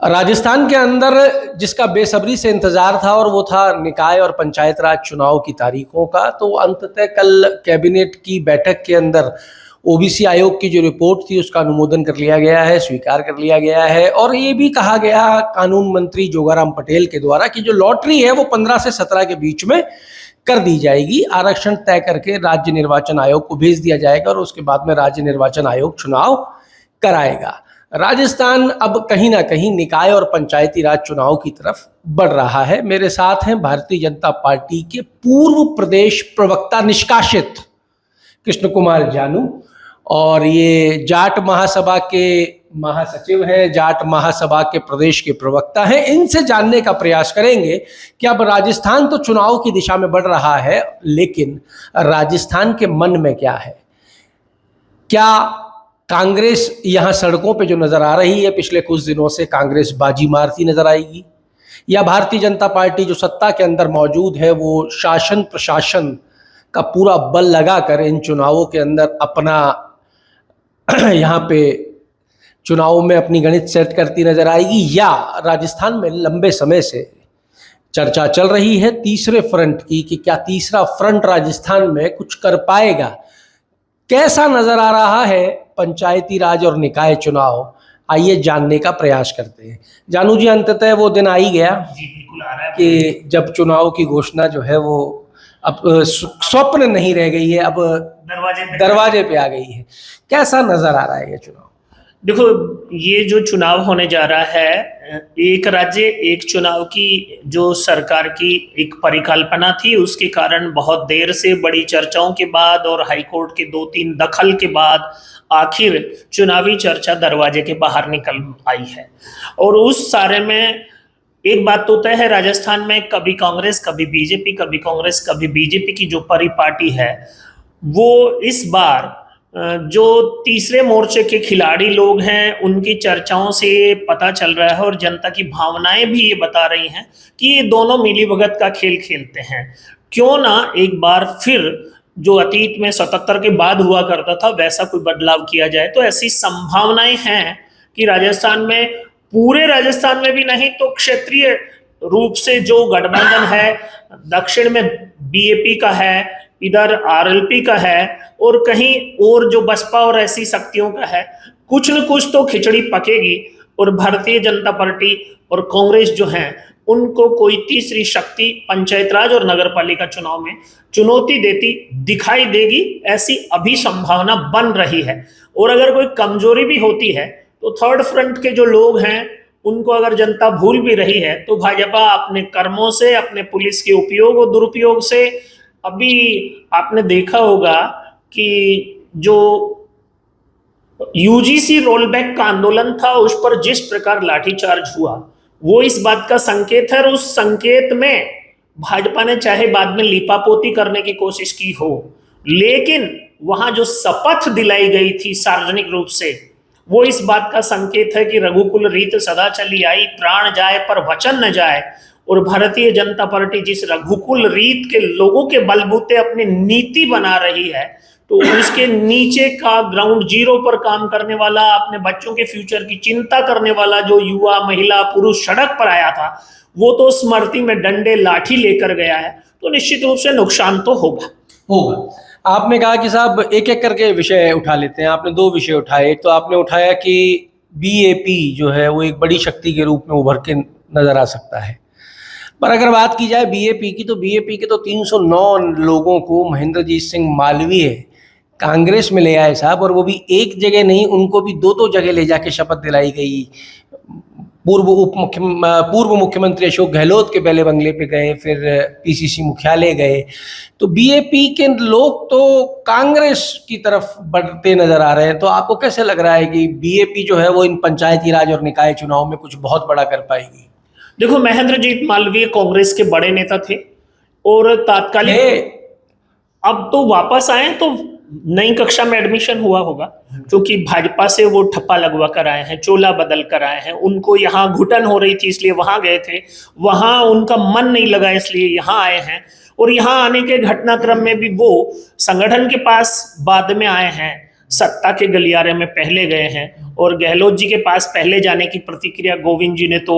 राजस्थान के अंदर जिसका बेसब्री से इंतजार था और वो था निकाय और पंचायत राज चुनाव की तारीखों का, तो अंततः कल कैबिनेट की बैठक के अंदर ओबीसी आयोग की जो रिपोर्ट थी उसका अनुमोदन कर लिया गया है, स्वीकार कर लिया गया है। और ये भी कहा गया कानून मंत्री जोगाराम पटेल के द्वारा कि जो लॉटरी है वो 15 से 17 के बीच में कर दी जाएगी। आरक्षण तय करके राज्य निर्वाचन आयोग को भेज दिया जाएगा और उसके बाद में राज्य निर्वाचन आयोग चुनाव कराएगा। राजस्थान अब कहीं ना कहीं निकाय और पंचायती राज चुनाव की तरफ बढ़ रहा है। मेरे साथ हैं भारतीय जनता पार्टी के पूर्व प्रदेश प्रवक्ता निष्कासित कृष्ण कुमार जानू, और ये जाट महासभा के महासचिव हैं, जाट महासभा के प्रदेश के प्रवक्ता हैं। इनसे जानने का प्रयास करेंगे कि अब राजस्थान तो चुनाव की दिशा में बढ़ रहा है, लेकिन राजस्थान के मन में क्या है। क्या कांग्रेस यहाँ सड़कों पे जो नजर आ रही है पिछले कुछ दिनों से, कांग्रेस बाजी मारती नजर आएगी, या भारतीय जनता पार्टी जो सत्ता के अंदर मौजूद है वो शासन प्रशासन का पूरा बल लगाकर इन चुनावों के अंदर अपना यहाँ पे चुनाव में अपनी गणित सेट करती नजर आएगी। या राजस्थान में लंबे समय से चर्चा चल रही है तीसरे फ्रंट की कि क्या तीसरा फ्रंट राजस्थान में कुछ कर पाएगा। कैसा नजर आ रहा है पंचायती राज और निकाय चुनाव, आइए जानने का प्रयास करते हैं। जानू जी, अंततः वो दिन आ ही गया जी, बिल्कुल आ रहा है कि जब चुनाव की घोषणा जो है वो अब स्वप्न नहीं रह गई है, अब दरवाजे पे आ गई है। कैसा नजर आ रहा है ये चुनाव? देखो, ये जो चुनाव होने जा रहा है, एक राज्य एक चुनाव की जो सरकार की एक परिकल्पना थी, उसके कारण बहुत देर से बड़ी चर्चाओं के बाद और हाईकोर्ट के 2-3 दखल के बाद आखिर चुनावी चर्चा दरवाजे के बाहर निकल आई है। और उस सारे में एक बात तो तय है, राजस्थान में कभी कांग्रेस कभी बीजेपी, कभी कांग्रेस कभी बीजेपी की जो परिपाटी है, वो इस बार जो तीसरे मोर्चे के खिलाड़ी लोग हैं उनकी चर्चाओं से पता चल रहा है और जनता की भावनाएं भी ये बता रही हैं कि ये दोनों मिलीभगत का खेल खेलते हैं। क्यों ना एक बार फिर जो अतीत में 77 के बाद हुआ करता था वैसा कोई बदलाव किया जाए। तो ऐसी संभावनाएं हैं कि राजस्थान में, पूरे राजस्थान में भी नहीं तो क्षेत्रीय रूप से जो गठबंधन है, दक्षिण में बीएपी का है, इधर आरएलपी का है, और कहीं और जो बसपा और ऐसी शक्तियों का है, कुछ न कुछ तो खिचड़ी पकेगी। और भारतीय जनता पार्टी और कांग्रेस जो है उनको कोई तीसरी शक्ति पंचायत राज और नगर पालिका चुनाव में चुनौती देती दिखाई देगी, ऐसी अभी संभावना बन रही है। और अगर कोई कमजोरी भी होती है तो थर्ड फ्रंट के जो लोग हैं उनको अगर जनता भूल भी रही है तो भाजपा अपने कर्मों से, अपने पुलिस के उपयोग और दुरुपयोग से, अभी आपने देखा होगा कि जो यूजीसी रोलबैक का आंदोलन था उस पर जिस प्रकार लाठीचार्ज हुआ, वो इस बात का संकेत है। और उस संकेत में भाजपा ने चाहे बाद में लीपापोती करने की कोशिश की हो, लेकिन वहां जो शपथ दिलाई गई थी सार्वजनिक रूप से, वो इस बात का संकेत है कि रघुकुल रीत सदा चली आई, प्राण जाए पर वचन न जाए। और भारतीय जनता पार्टी जिस रघुकुल रीत के लोगों के बलबूते अपनी नीति बना रही है, तो उसके नीचे का ग्राउंड जीरो पर काम करने वाला, अपने बच्चों के फ्यूचर की चिंता करने वाला जो युवा, महिला, पुरुष सड़क पर आया था, वो तो स्मृति में डंडे लाठी लेकर गया है। तो निश्चित रूप से नुकसान तो होगा। आपने कहा कि साहब एक एक करके विषय उठा लेते हैं। आपने 2 विषय उठाए। तो आपने उठाया कि बीएपी जो है वो एक बड़ी शक्ति के रूप में उभर के नजर आ सकता है। पर अगर बात की जाए बीएपी की, तो बीएपी के तो 309 लोगों को महेंद्रजीत सिंह मालवीय कांग्रेस में ले आए साहब, और वो भी एक जगह नहीं, उनको भी 2-2 जगह ले जाके शपथ दिलाई गई। पूर्व मुख्यमंत्री अशोक गहलोत के पहले बंगले पे गए, फिर पीसीसी मुख्यालय गए। तो बीएपी के लोग तो कांग्रेस की तरफ बढ़ते नजर आ रहे हैं। तो आपको कैसे लग रहा है कि बीएपी जो है वो इन पंचायती राज और निकाय चुनाव में कुछ बहुत बड़ा कर पाएगी? देखो, महेंद्रजीत मालवीय कांग्रेस के बड़े नेता थे और तात्कालिक अब तो वापस आए, तो नई कक्षा में एडमिशन हुआ होगा, क्योंकि भाजपा से वो ठप्पा लगवा कर आए हैं, चोला बदल कर आए हैं। उनको यहाँ घुटन हो रही थी इसलिए वहां गए थे, वहां उनका मन नहीं लगा इसलिए यहाँ आए हैं। और यहाँ आने के घटनाक्रम में भी वो संगठन के पास बाद में आए हैं, सत्ता के गलियारे में पहले गए हैं, और गहलोत जी के पास पहले जाने की प्रतिक्रिया गोविंद जी ने तो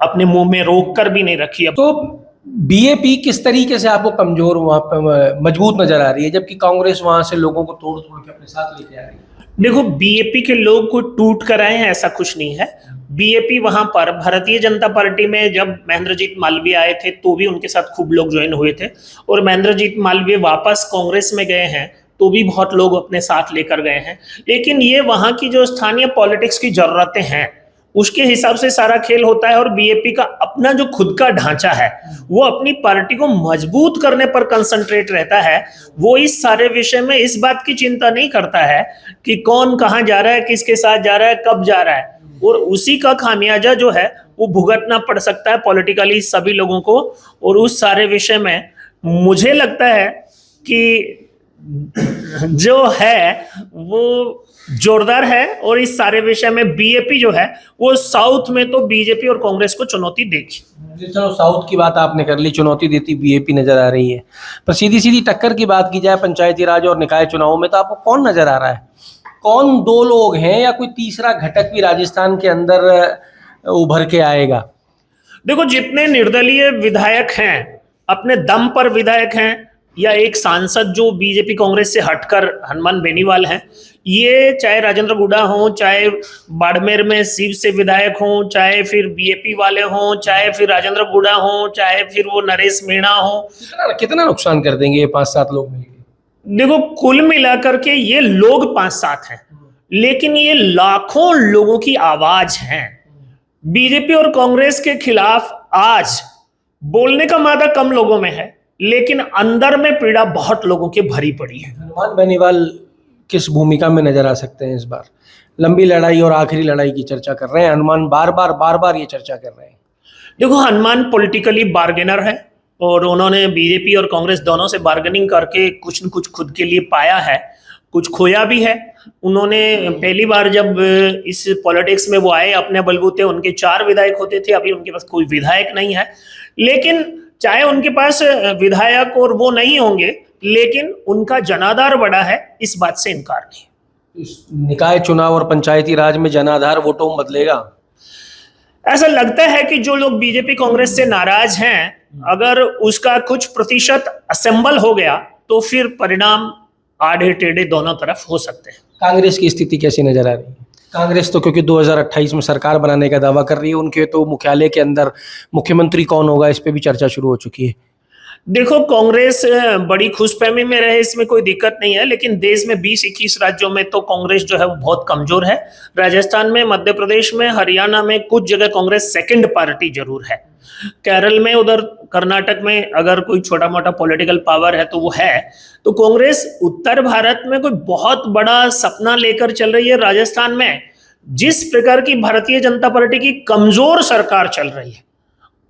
अपने मुंह में रोक कर भी नहीं रखी। अब तो बीएपी किस तरीके से आपको कमजोर, वहां पर मजबूत नजर आ रही है, जबकि कांग्रेस वहां से लोगों को तोड़ तोड़ के अपने साथ लेके आ रही है? देखो, बीएपी के लोग को टूट कर आए हैं ऐसा कुछ नहीं है। बीएपी वहां पर भारतीय जनता पार्टी में जब महेंद्रजीत मालवीय आए थे तो भी उनके साथ खूब लोग ज्वाइन हुए थे, और महेंद्रजीत मालवीय वापस कांग्रेस में गए हैं तो भी बहुत लोग अपने साथ लेकर गए हैं। लेकिन ये वहां की जो स्थानीय पॉलिटिक्स की जरूरतें हैं उसके हिसाब से सारा खेल होता है, और बीएपी का अपना जो खुद का ढांचा है वो अपनी पार्टी को मजबूत करने पर कंसंट्रेट रहता है। वो इस सारे विषय में इस बात की चिंता नहीं करता है कि कौन कहां जा रहा है, किसके साथ जा रहा है, कब जा रहा है, और उसी का खामियाजा जो है वो भुगतना पड़ सकता है पॉलिटिकली सभी लोगों को। और उस सारे विषय में मुझे लगता है कि जो है वो जोरदार है, और इस सारे विषय में बीएपी जो है वो साउथ में तो बीजेपी और कांग्रेस को चुनौती देगी। चलो, साउथ की बात आपने कर ली, चुनौती देती बीएपी नजर आ रही है। पर सीधी सीधी टक्कर की बात की जाए पंचायती राज और निकाय चुनाव में, तो आपको कौन नजर आ रहा है? कौन दो लोग हैं, या कोई तीसरा घटक भी राजस्थान के अंदर उभर के आएगा? देखो, जितने निर्दलीय विधायक हैं, अपने दम पर विधायक हैं, या एक सांसद जो बीजेपी कांग्रेस से हटकर हनुमान बेनीवाल हैं, ये चाहे राजेंद्र गुड़ा हो, चाहे बाड़मेर में शिव से विधायक हो, चाहे फिर बीएपी वाले हो, चाहे फिर राजेंद्र गुड़ा हो, चाहे फिर वो नरेश मीणा हो, कितना नुकसान कर देंगे ये 5-7 लोग मिलकर? देखो, कुल मिलाकर के ये लोग 5-7 हैं, लेकिन ये लाखों लोगों की आवाज है। बीजेपी और कांग्रेस के खिलाफ आज बोलने का मादा कम लोगों में है, लेकिन अंदर में पीड़ा बहुत लोगों की भरी पड़ी है। हनुमान बेनीवाल किस भूमिका में नजर आ सकते हैं इस बार? लंबी लड़ाई और आखिरी लड़ाई की चर्चा कर रहे हैं हनुमान, बार बार ये चर्चा कर रहे हैं। देखो, हनुमान पॉलिटिकली बार्गेनर है, और उन्होंने बीजेपी और कांग्रेस दोनों से बार्गेनिंग करके कुछ न कुछ खुद के लिए पाया है, कुछ खोया भी है। उन्होंने पहली बार जब इस पॉलिटिक्स में वो आए, अपने बलबूते उनके 4 विधायक होते थे, अभी उनके पास कोई विधायक नहीं है। लेकिन चाहे उनके पास विधायक और वो नहीं होंगे, लेकिन उनका जनाधार बड़ा है, इस बात से इनकार नहीं। इस निकाय चुनाव और पंचायती राज में जनाधार वोटों में बदलेगा? ऐसा लगता है कि जो लोग बीजेपी कांग्रेस से नाराज हैं, अगर उसका कुछ प्रतिशत असेंबल हो गया तो फिर परिणाम आड़े टेढ़े दोनों तरफ हो सकते हैं। कांग्रेस की स्थिति कैसी नजर आ रही है? कांग्रेस तो क्योंकि 2028 में सरकार बनाने का दावा कर रही है, उनके तो मुख्यालय के अंदर मुख्यमंत्री कौन होगा इस पे भी चर्चा शुरू हो चुकी है। देखो, कांग्रेस बड़ी खुशफहमी में रहे, इसमें कोई दिक्कत नहीं है, लेकिन देश में 20-21 राज्यों में तो कांग्रेस जो है वो बहुत कमजोर है। राजस्थान में, मध्य प्रदेश में, हरियाणा में कुछ जगह कांग्रेस सेकंड पार्टी जरूर है। केरल में, उधर कर्नाटक में अगर कोई छोटा मोटा पॉलिटिकल पावर है तो वो है। तो कांग्रेस उत्तर भारत में कोई बहुत बड़ा सपना लेकर चल रही है। राजस्थान में जिस प्रकार की भारतीय जनता पार्टी की कमजोर सरकार चल रही है,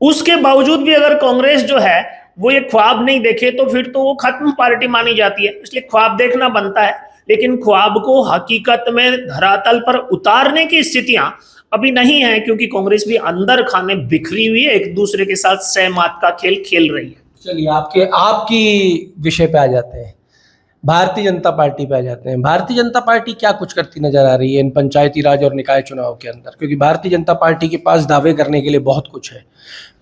उसके बावजूद भी अगर कांग्रेस जो है वो ये ख्वाब नहीं देखे तो फिर तो वो खत्म पार्टी मानी जाती है। इसलिए ख्वाब देखना बनता है, लेकिन ख्वाब को हकीकत में धरातल पर उतारने की स्थितियां अभी नहीं है, क्योंकि कांग्रेस भी अंदर खाने बिखरी हुई है, एक दूसरे के साथ सहमत का खेल खेल रही है। चलिए, आपकी विषय पे आ जाते हैं, भारतीय जनता पार्टी पे आ जाते हैं। भारतीय जनता पार्टी क्या कुछ करती नजर आ रही है इन पंचायती राज और निकाय चुनाव के अंदर? क्योंकि भारतीय जनता पार्टी के पास दावे करने के लिए बहुत कुछ है।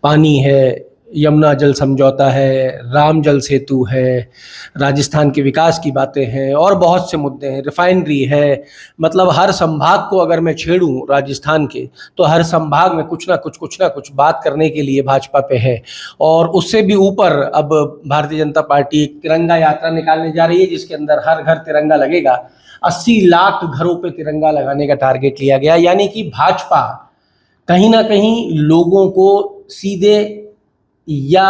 पानी है, यमुना जल समझौता है, राम जल सेतु है, राजस्थान के विकास की बातें हैं, और बहुत से मुद्दे हैं, रिफाइनरी है। मतलब हर संभाग को अगर मैं छेड़ूं राजस्थान के, तो हर संभाग में कुछ ना कुछ बात करने के लिए भाजपा पे है। और उससे भी ऊपर अब भारतीय जनता पार्टी एक तिरंगा यात्रा निकालने जा रही है, जिसके अंदर हर घर तिरंगा लगेगा। 80 लाख घरों पे तिरंगा लगाने का टारगेट लिया गया। यानी कि भाजपा कहीं ना कहीं लोगों को सीधे या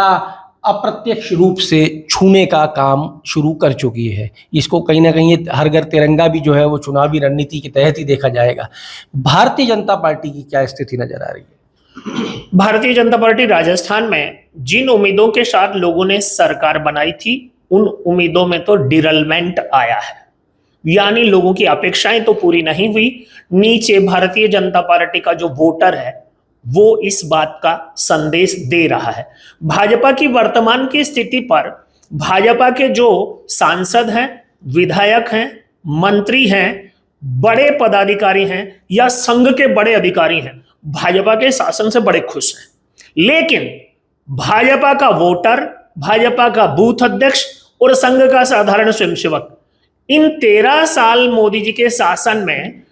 अप्रत्यक्ष रूप से छूने का काम शुरू कर चुकी है। इसको कहीं ना कहीं हर घर तिरंगा भी जो है वो चुनावी रणनीति के तहत ही देखा जाएगा। भारतीय जनता पार्टी की क्या स्थिति नजर आ रही है? भारतीय जनता पार्टी राजस्थान में जिन उम्मीदों के साथ लोगों ने सरकार बनाई थी, उन उम्मीदों में तो डिरलमेंट आया है। यानी लोगों की अपेक्षाएं तो पूरी नहीं हुई। नीचे भारतीय जनता पार्टी का जो वोटर है वो इस बात का संदेश दे रहा है। भाजपा की वर्तमान की स्थिति पर भाजपा के जो सांसद हैं, विधायक हैं, मंत्री हैं, बड़े पदाधिकारी हैं या संघ के बड़े अधिकारी हैं, भाजपा के शासन से बड़े खुश हैं। लेकिन भाजपा का वोटर, भाजपा का बूथ अध्यक्ष और संघ का साधारण स्वयंसेवक इन 13 साल मोदी जी के शासन में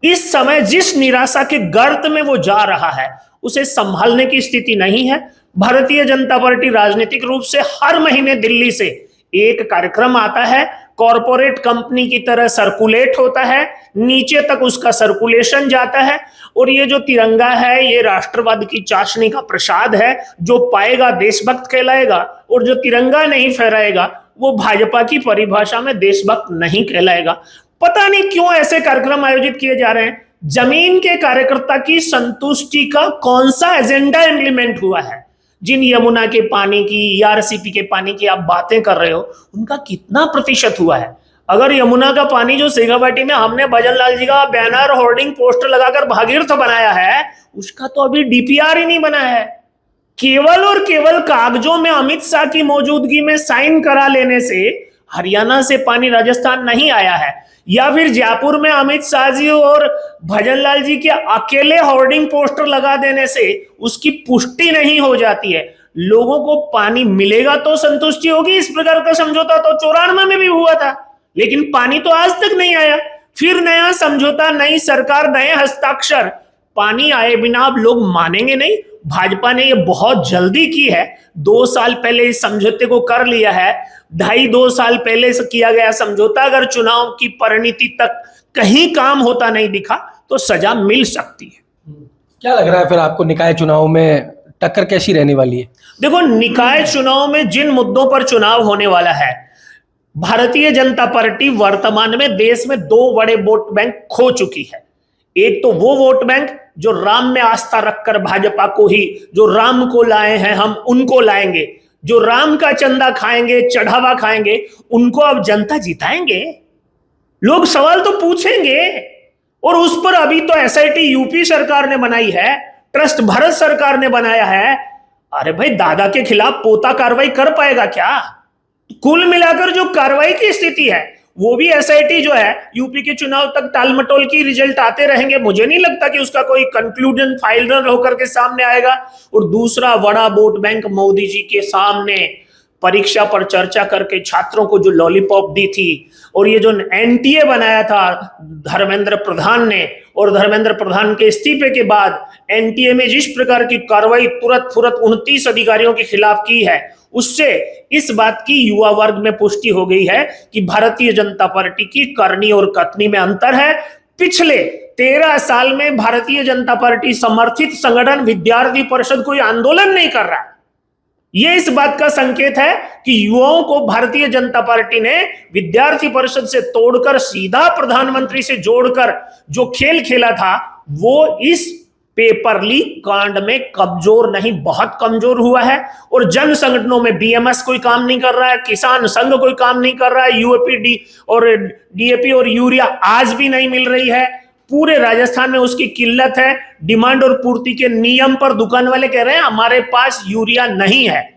इस समय जिस निराशा के गर्त में वो जा रहा है उसे संभालने की स्थिति नहीं है। भारतीय जनता पार्टी राजनीतिक रूप से हर महीने दिल्ली से एक कार्यक्रम आता है, कॉरपोरेट कंपनी की तरह सर्कुलेट होता है, नीचे तक उसका सर्कुलेशन जाता है और ये जो तिरंगा है ये राष्ट्रवाद की चाशनी का प्रसाद है। जो पाएगा देशभक्त कहलाएगा और जो तिरंगा नहीं फहराएगा वो भाजपा की परिभाषा में देशभक्त नहीं कहलाएगा। पता नहीं क्यों ऐसे कार्यक्रम आयोजित किए जा रहे हैं। जमीन के कार्यकर्ता की संतुष्टि का कौन सा एजेंडा इंप्लीमेंट हुआ है? जिन यमुना के पानी की, ईआरसीपी के पानी की आप बातें कर रहे हो, उनका कितना प्रतिशत हुआ है? अगर यमुना का पानी जो शेखावाटी में हमने भजन लाल जी का बैनर, होर्डिंग, पोस्टर लगाकर भागीरथ बनाया है, उसका तो अभी डीपीआर ही नहीं बना है। केवल और केवल कागजों में अमित शाह की मौजूदगी में साइन करा लेने से हरियाणा से पानी राजस्थान नहीं आया है, या फिर जयपुर में अमित शाह जी और भजन लाल जी के अकेले होर्डिंग पोस्टर लगा देने से उसकी पुष्टि नहीं हो जाती है। लोगों को पानी मिलेगा तो संतुष्टि होगी। इस प्रकार का समझौता तो 94 में भी हुआ था, लेकिन पानी तो आज तक नहीं आया। फिर नया समझौता, नई सरकार, नए हस्ताक्षर, पानी आए बिना अब लोग मानेंगे नहीं। भाजपा ने ये बहुत जल्दी की है। 2 साल पहले इस समझौते को कर लिया है। 2.5 साल पहले से किया गया समझौता अगर चुनाव की परिणति तक कहीं काम होता नहीं दिखा तो सजा मिल सकती है। क्या लग रहा है फिर आपको निकाय चुनाव में टक्कर कैसी रहने वाली है? देखो, निकाय चुनाव में जिन मुद्दों पर चुनाव होने वाला है, भारतीय जनता पार्टी वर्तमान में देश में 2 बड़े वोट बैंक खो चुकी है। एक तो वो वोट बैंक जो राम में आस्था रखकर भाजपा को ही, जो राम को लाए हैं हम उनको लाएंगे, जो राम का चंदा खाएंगे, चढ़ावा खाएंगे, उनको अब जनता जिताएंगे। लोग सवाल तो पूछेंगे। और उस पर अभी तो एसआईटी यूपी सरकार ने बनाई है, ट्रस्ट भारत सरकार ने बनाया है। अरे भाई, दादा के खिलाफ पोता कार्रवाई कर पाएगा क्या? कुल मिलाकर जो कार्रवाई की स्थिति है वो भी एसआईटी जो है यूपी के चुनाव तक टालमटोल की रिजल्ट आते रहेंगे। मुझे नहीं लगता कि उसका कोई कंक्लूजन फाइनल होकर के सामने आएगा। और दूसरा बड़ा वोट बैंक मोदी जी के सामने परीक्षा पर चर्चा करके छात्रों को जो लॉलीपॉप दी थी और ये जो एनटीए बनाया था धर्मेंद्र प्रधान ने, और धर्मेंद्र प्रधान के इस्तीफे के बाद एनटीए में जिस प्रकार की कार्रवाई तुरंत 29 अधिकारियों के खिलाफ की है, उससे इस बात की युवा वर्ग में पुष्टि हो गई है कि भारतीय जनता पार्टी की करनी और कथनी में अंतर है। पिछले 13 साल में भारतीय जनता पार्टी समर्थित संगठन विद्यार्थी परिषद कोई आंदोलन नहीं कर रहा। यह इस बात का संकेत है कि युवाओं को भारतीय जनता पार्टी ने विद्यार्थी परिषद से तोड़कर सीधा प्रधानमंत्री से जोड़कर जो खेल खेला था वो इस पेपर लीक कांड में कमजोर नहीं, बहुत कमजोर हुआ है। और जन संगठनों में बीएमएस कोई काम नहीं कर रहा है, किसान संघ कोई काम नहीं कर रहा है, यूएपी और डीएपी और यूरिया आज भी नहीं मिल रही है। पूरे राजस्थान में उसकी किल्लत है। डिमांड और पूर्ति के नियम पर दुकान वाले कह रहे हैं हमारे पास यूरिया नहीं है,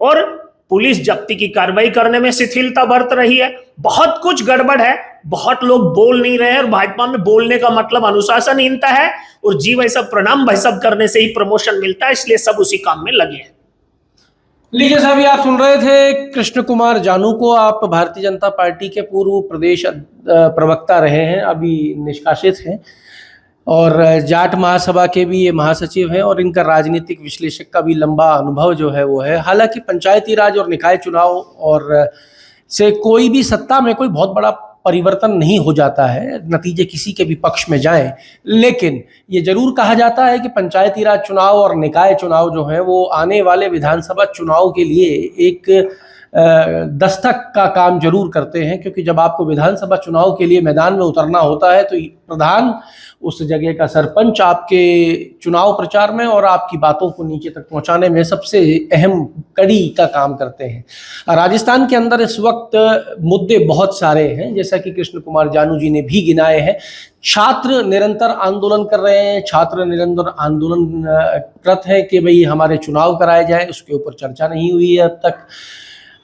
और पुलिस जब्ती की कार्रवाई करने में शिथिलता बरत रही है। बहुत कुछ गड़बड़ है, बहुत लोग बोल नहीं रहे हैं। और भाजपा में बोलने का मतलब अनुशासनहीनता है, और जी भाई सब प्रणाम भाई सब करने से ही प्रमोशन मिलता है, इसलिए सब उसी काम में लगे हैं। लीजिए साहब, ये आप सुन रहे थे कृष्ण कुमार जानू को। आप भारतीय जनता पार्टी के पूर्व प्रदेश प्रवक्ता रहे हैं, अभी निष्कासित हैं, और जाट महासभा के भी ये महासचिव हैं, और इनका राजनीतिक विश्लेषक का भी लंबा अनुभव जो है वो है। हालांकि पंचायती राज और निकाय चुनाव और से कोई भी सत्ता में कोई बहुत बड़ा परिवर्तन नहीं हो जाता है, नतीजे किसी के भी पक्ष में जाएं, लेकिन ये जरूर कहा जाता है कि पंचायती राज चुनाव और निकाय चुनाव जो है वो आने वाले विधानसभा चुनाव के लिए एक दस्तक का काम जरूर करते हैं। क्योंकि जब आपको विधानसभा चुनाव के लिए मैदान में उतरना होता है तो प्रधान, उस जगह का सरपंच आपके चुनाव प्रचार में और आपकी बातों को नीचे तक पहुंचाने में सबसे अहम कड़ी का काम करते हैं। राजस्थान के अंदर इस वक्त मुद्दे बहुत सारे हैं, जैसा कि कृष्ण कुमार जानू जी ने भी गिनाए हैं। छात्र निरंतर आंदोलन कर रहे हैं, छात्र निरंतर आंदोलनरत हैं कि भाई हमारे चुनाव कराए जाए, उसके ऊपर चर्चा नहीं हुई है अब तक।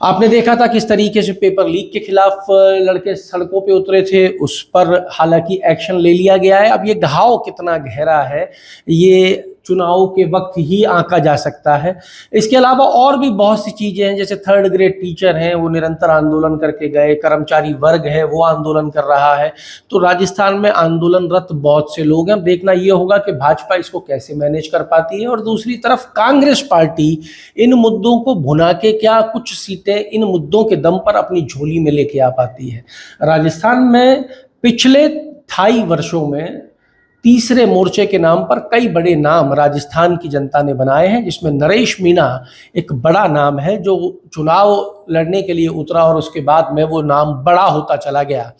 आपने देखा था किस तरीके से पेपर लीक के खिलाफ लड़के सड़कों पे उतरे थे, उस पर हालांकि एक्शन ले लिया गया है। अब ये घाव कितना गहरा है ये चुनाव के वक्त ही आंका जा सकता है। इसके अलावा और भी बहुत सी चीजें हैं, जैसे 3rd ग्रेड टीचर हैं वो निरंतर आंदोलन करके गए, कर्मचारी वर्ग है वो आंदोलन कर रहा है। तो राजस्थान में आंदोलनरत बहुत से लोग हैं। अब देखना ये होगा कि भाजपा इसको कैसे मैनेज कर पाती है, और दूसरी तरफ कांग्रेस पार्टी इन मुद्दों को भुना के क्या कुछ सीटें इन मुद्दों के दम पर अपनी झोली में लेके आ पाती है। राजस्थान में पिछले 2.5 वर्षों में तीसरे मोर्चे के नाम पर कई बड़े नाम राजस्थान की जनता ने बनाए हैं, जिसमें नरेश मीणा एक बड़ा नाम है जो चुनाव लड़ने के लिए उतरा और उसके बाद में वो नाम बड़ा होता चला गया।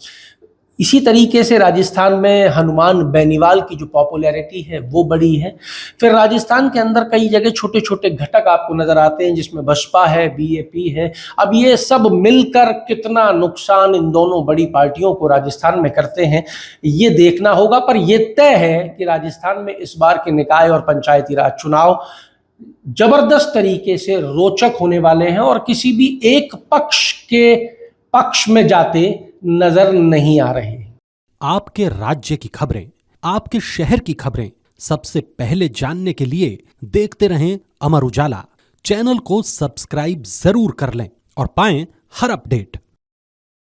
इसी तरीके से राजस्थान में हनुमान बेनीवाल की जो पॉपुलैरिटी है वो बड़ी है। फिर राजस्थान के अंदर कई जगह छोटे छोटे घटक आपको नजर आते हैं, जिसमें बसपा है, बीएपी है। अब ये सब मिलकर कितना नुकसान इन दोनों बड़ी पार्टियों को राजस्थान में करते हैं ये देखना होगा। पर यह तय है कि राजस्थान में इस बार के निकाय और पंचायती राज चुनाव जबरदस्त तरीके से रोचक होने वाले हैं और किसी भी एक पक्ष के पक्ष में जाते नजर नहीं आ रहे। आपके राज्य की खबरें, आपके शहर की खबरें सबसे पहले जानने के लिए देखते रहें अमर उजाला। चैनल को सब्सक्राइब जरूर कर लें और पाएं हर अपडेट।